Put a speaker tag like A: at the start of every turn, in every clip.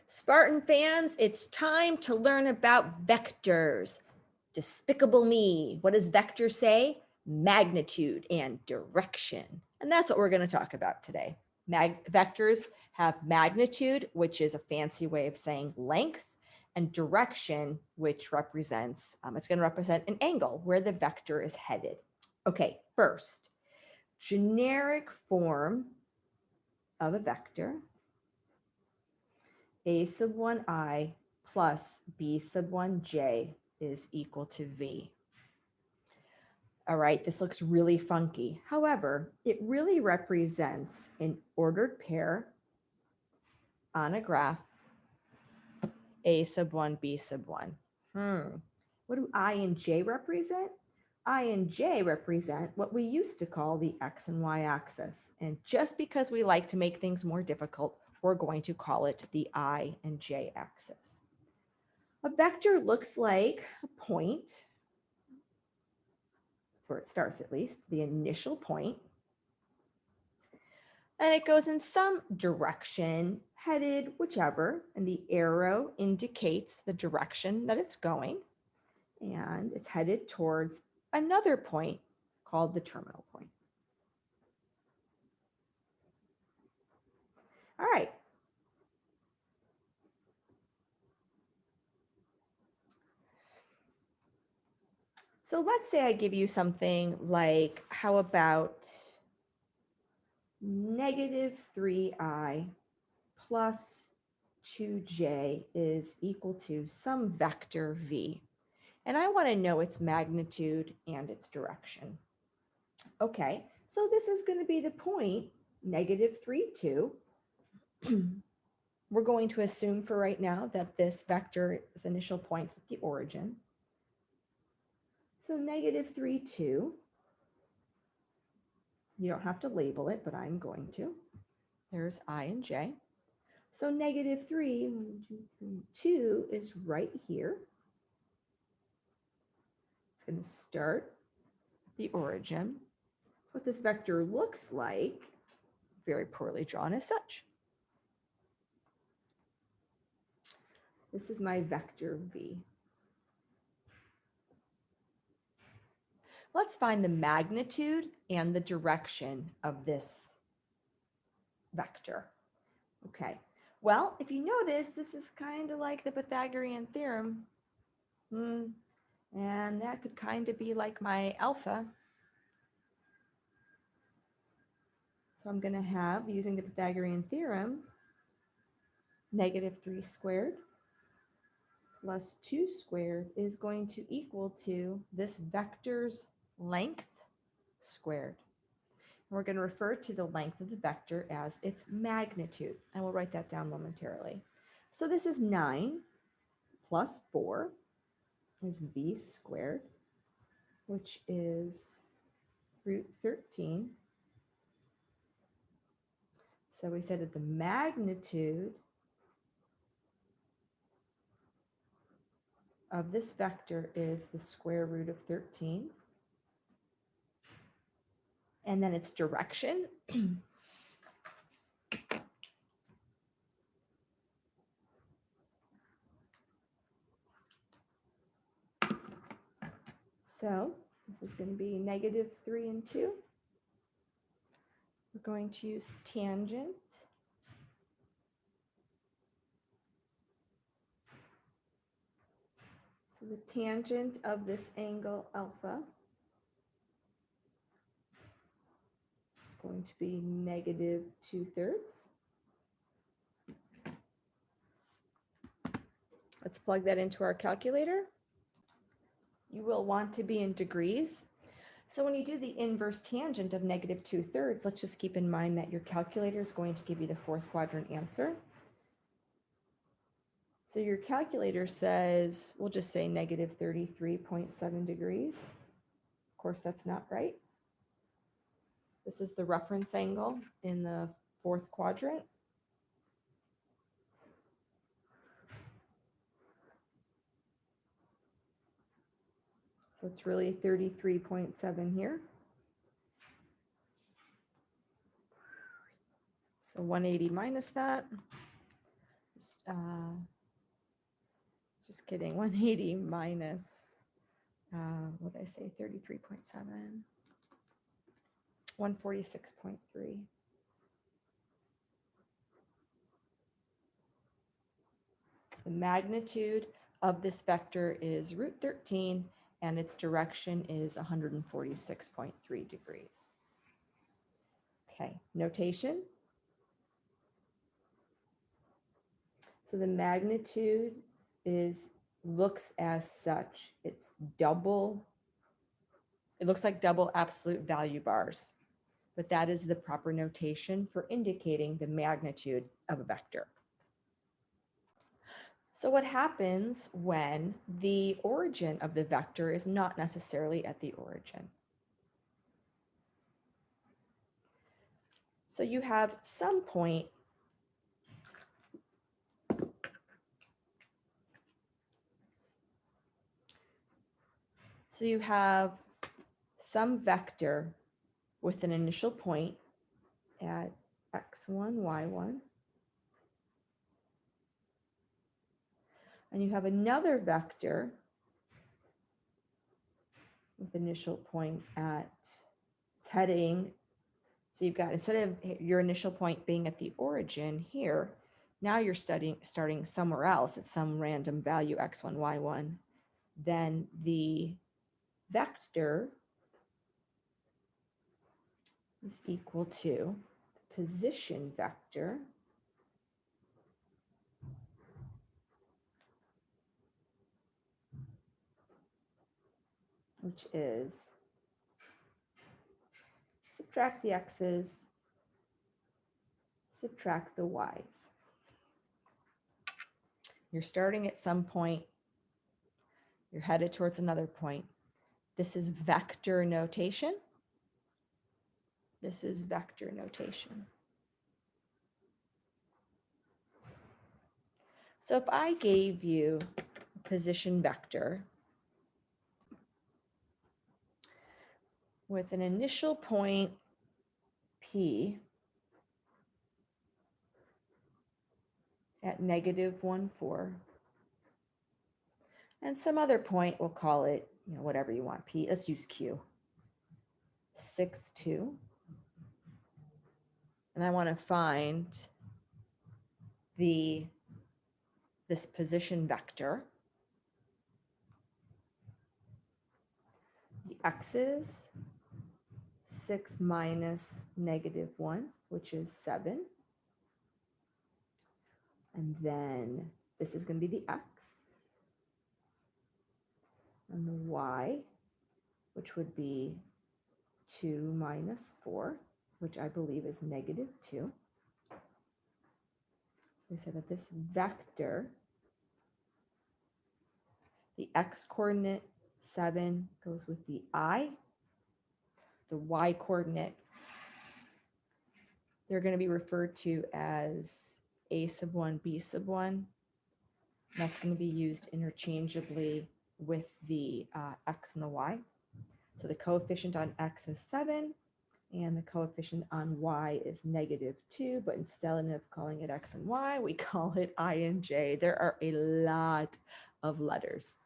A: Spartan fans, it's time to learn about vectors. Despicable Me. What does vector say? Magnitude and direction. And that's what we're going to talk about today. Vectors have magnitude, which is a fancy way of saying length, and direction, which represents, it's going to represent an angle where the vector is headed. Okay, first, generic form of a vector, a sub 1I plus b sub 1j is equal to v. All right, this looks really funky. However, it really represents an ordered pair on a graph, a sub 1, b sub 1. What do I and j represent? I and j represent what we used to call the x and y axis. And just because we like to make things more difficult, we're going to call it the I and j axis. A vector looks like a point. That's where it starts, at least, the initial point. And it goes in some direction, headed whichever, and the arrow indicates the direction that it's going. And it's headed towards another point called the terminal point. All right. So let's say I give you something like, how about negative 3i plus 2j is equal to some vector v. And I want to know its magnitude and its direction. Okay, so this is going to be the point, negative 3, 2. We're going to assume for right now that this vector's initial point is at the origin. So negative 3, 2. You don't have to label it, but I'm going to. There's I and j. So negative 3, 1, 2, 3, 2 is right here. It's going to start at the origin. What this vector looks like, very poorly drawn as such. This is my vector v. Let's find the magnitude and the direction of this vector. Okay, well, if you notice, this is kind of like the Pythagorean theorem. And that could kind of be like my alpha. So I'm going to have, using the Pythagorean theorem, negative 3 squared plus 2 squared is going to equal to this vector's length squared. And we're going to refer to the length of the vector as its magnitude. And we'll write that down momentarily. So this is 9 plus 4 is v squared, which is root 13. So we said that the magnitude of this vector is the square root of 13. And then its direction. So this is going to be negative 3 and 2. We're going to use tangent. So the tangent of this angle alpha is going to be negative 2/3. Let's plug that into our calculator. You will want to be in degrees. So when you do the inverse tangent of negative 2/3, let's just keep in mind that your calculator is going to give you the fourth quadrant answer. So your calculator says, we'll just say negative 33.7 degrees. Of course, that's not right. This is the reference angle in the fourth quadrant. So it's really 33.7 here. So 180 minus that is just kidding, 180 minus, what did I say, 33.7, 146.3. The magnitude of this vector is root 13, and its direction is 146.3 degrees. Okay, notation. So the magnitude looks as such. It's double. It looks like double absolute value bars, but that is the proper notation for indicating the magnitude of a vector. So what happens when the origin of the vector is not necessarily at the origin? So you have some point some vector with an initial point at x1, y1. And you have another vector with initial point at, it's heading. So you've got, instead of your initial point being at the origin here, now you're starting somewhere else at some random value x1, y1. Then the vector is equal to the position vector which is subtract the x's, subtract the y's. You're starting at some point, you're headed towards another point. This is vector notation. This is vector notation. So if I gave you a position vector with an initial point P at -1, 4, and some other point, we'll call it, whatever you want, P, let's use Q, 6, 2. And I want to find this position vector. The x's, 6 minus -1, which is 7. And then this is going to be the x. And the y, which would be 2 minus 4, which I believe is -2. So we said that this vector, the x coordinate 7 goes with the I, the y coordinate, they're going to be referred to as a sub 1, b sub 1. And that's going to be used interchangeably with the x and the y. So the coefficient on x is 7, and the coefficient on y is -2, but instead of calling it x and y, we call it I and j. There are a lot of letters.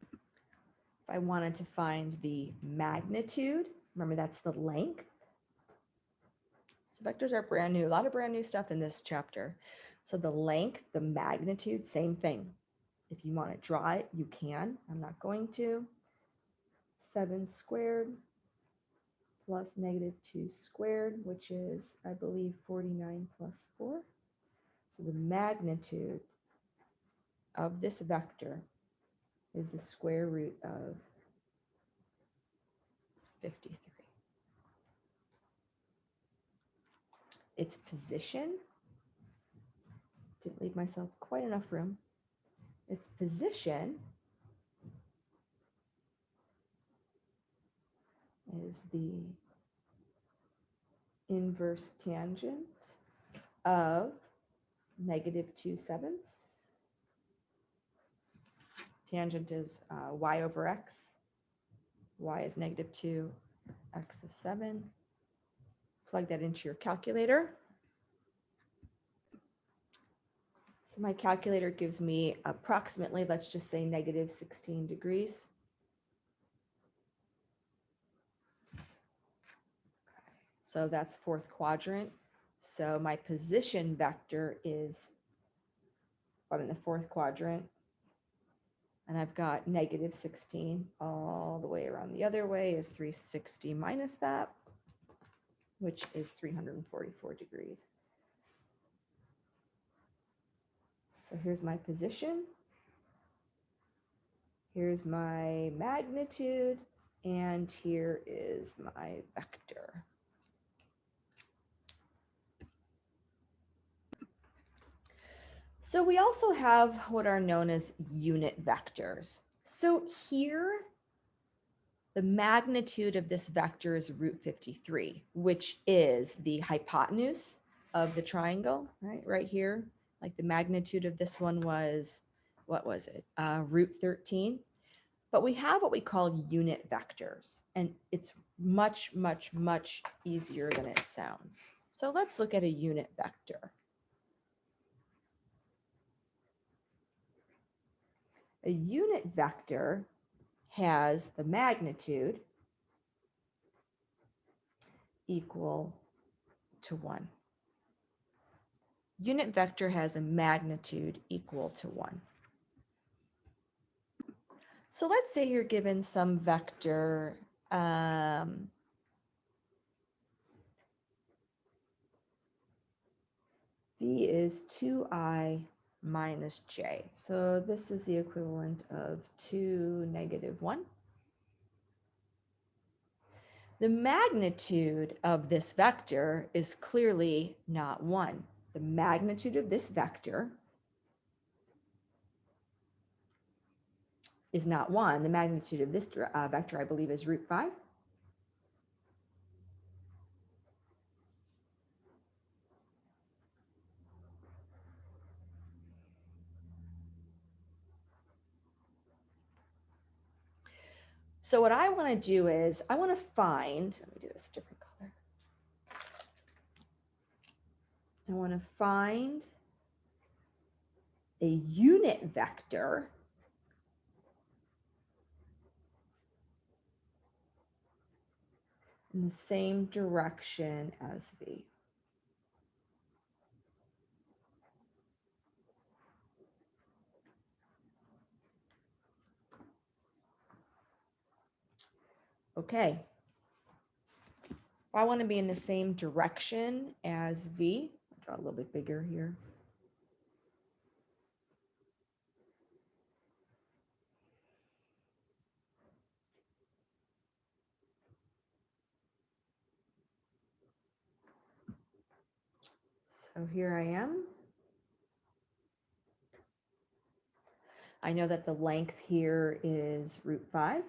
A: If I wanted to find the magnitude, remember that's the length. So vectors are brand new, a lot of brand new stuff in this chapter. So the length, the magnitude, same thing. If you want to draw it, you can. I'm not going to. 7 squared plus -2 squared, which is, I believe, 49 plus 4. So the magnitude of this vector is the square root of 53. Its position, didn't leave myself quite enough room. Its position is the inverse tangent of -2/7. Tangent is y over x. Y is -2, x is 7. Plug that into your calculator. So my calculator gives me approximately, let's just say negative 16 degrees. So that's fourth quadrant. So my position vector is, I'm in the fourth quadrant, and I've got negative 16 all the way around the other way is 360 minus that, which is 344 degrees. So here's my position. Here's my magnitude, and here is my vector. So we also have what are known as unit vectors. So here, the magnitude of this vector is root 53, which is the hypotenuse of the triangle, right here. Like the magnitude of this one was, what was it? Root 13. But we have what we call unit vectors, and it's much, much, much easier than it sounds. So let's look at a unit vector. A unit vector has the magnitude equal to 1. Unit vector has a magnitude equal to 1. So let's say you're given some vector v is 2i minus j. So this is the equivalent of 2, negative 1. The magnitude of this vector is clearly not 1. The magnitude of this vector is not 1. The magnitude of this vector, I believe, is root 5. So what I want to do is I want to find, let me do this different color. I want to find a unit vector in the same direction as v. Okay. I want to be in the same direction as v. I'll draw a little bit bigger here. So here I am. I know that the length here is root 5.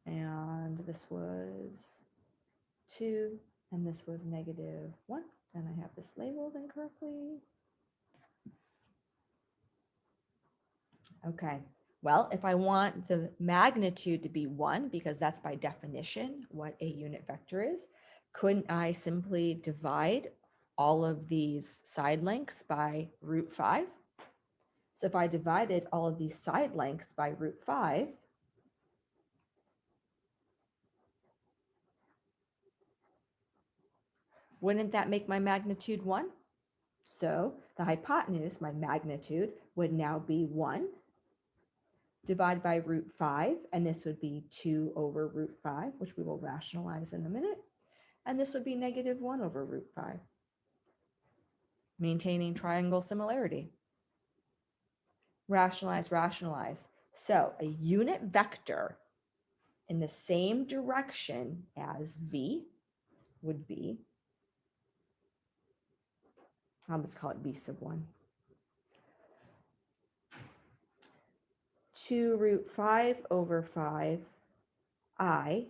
A: And this was 2, and this was negative 1. And I have this labeled incorrectly. Okay, well, if I want the magnitude to be 1, because that's by definition what a unit vector is, couldn't I simply divide all of these side lengths by root 5? So if I divided all of these side lengths by root 5, wouldn't that make my magnitude 1? So the hypotenuse, my magnitude, would now be 1 divided by root 5, and this would be 2 over root 5, which we will rationalize in a minute. And this would be negative 1 over root 5, maintaining triangle similarity. Rationalize, rationalize. So a unit vector in the same direction as v would be, let's call it v sub 1. 2 root 5 over 5 I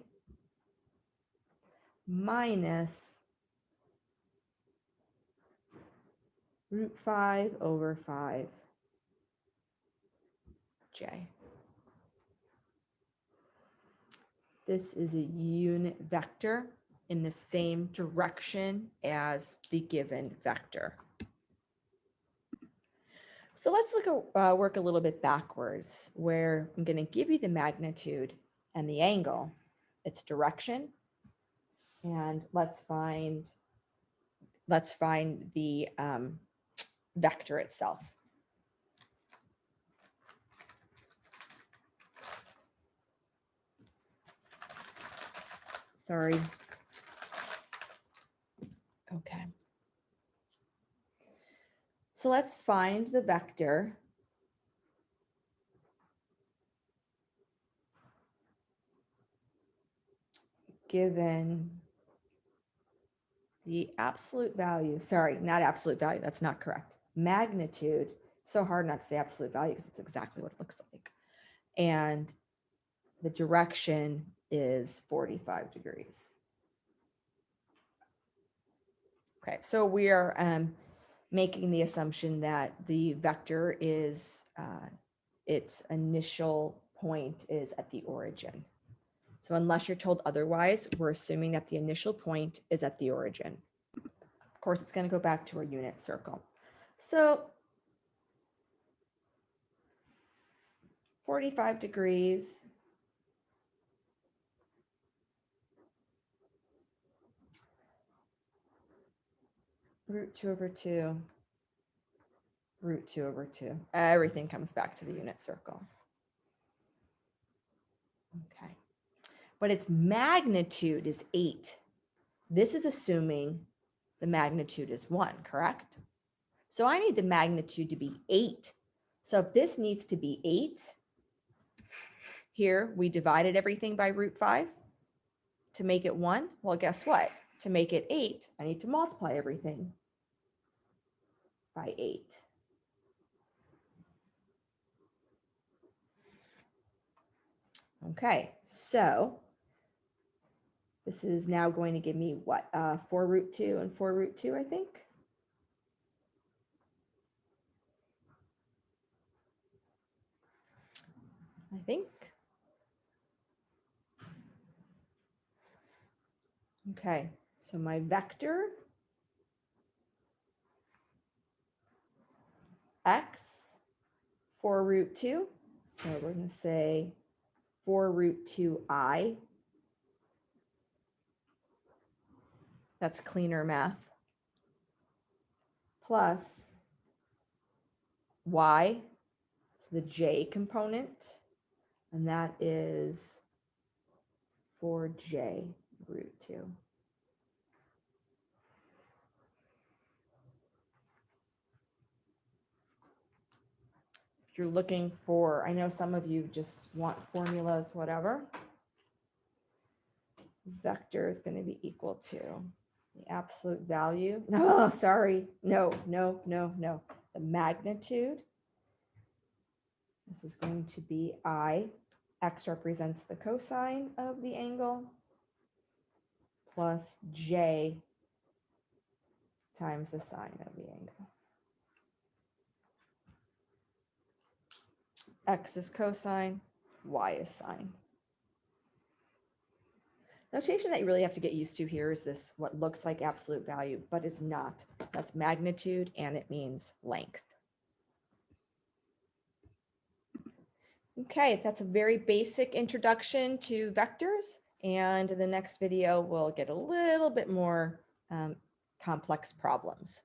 A: minus root 5 over 5 j. This is a unit vector in the same direction as the given vector. So let's work a little bit backwards, where I'm going to give you the magnitude and the angle, its direction, and let's find the vector itself. Sorry. Okay. So let's find the vector. Given the absolute value, sorry, not absolute value, that's not correct. Magnitude, so hard not to say absolute value because it's exactly what it looks like. And the direction is 45 degrees. Okay, so we are making the assumption that the vector is, its initial point is at the origin. So unless you're told otherwise, we're assuming that the initial point is at the origin. Of course, it's going to go back to our unit circle. So 45 degrees root 2 over 2, root 2 over 2. Everything comes back to the unit circle. Okay. But its magnitude is 8. This is assuming the magnitude is 1, correct? So I need the magnitude to be 8. So if this needs to be 8, here we divided everything by root 5 to make it 1. Well, guess what? To make it 8, I need to multiply everything by 8. Okay, so this is now going to give me what? 4 root 2 and 4 root 2, I think. Okay, so my vector x, 4 root 2. So we're going to say 4 root 2I. That's cleaner math. Plus y, it's the j component, and that is 4j root 2. If you're looking for, I know some of you just want formulas, whatever. Vector is going to be equal to the absolute value. No, sorry. No. The magnitude. This is going to be I. X represents the cosine of the angle plus j times the sine of the angle. X is cosine, y is sine. Notation that you really have to get used to here is this, what looks like absolute value, but it's not. That's magnitude, and it means length. Okay, that's a very basic introduction to vectors, and the next video will get a little bit more complex problems.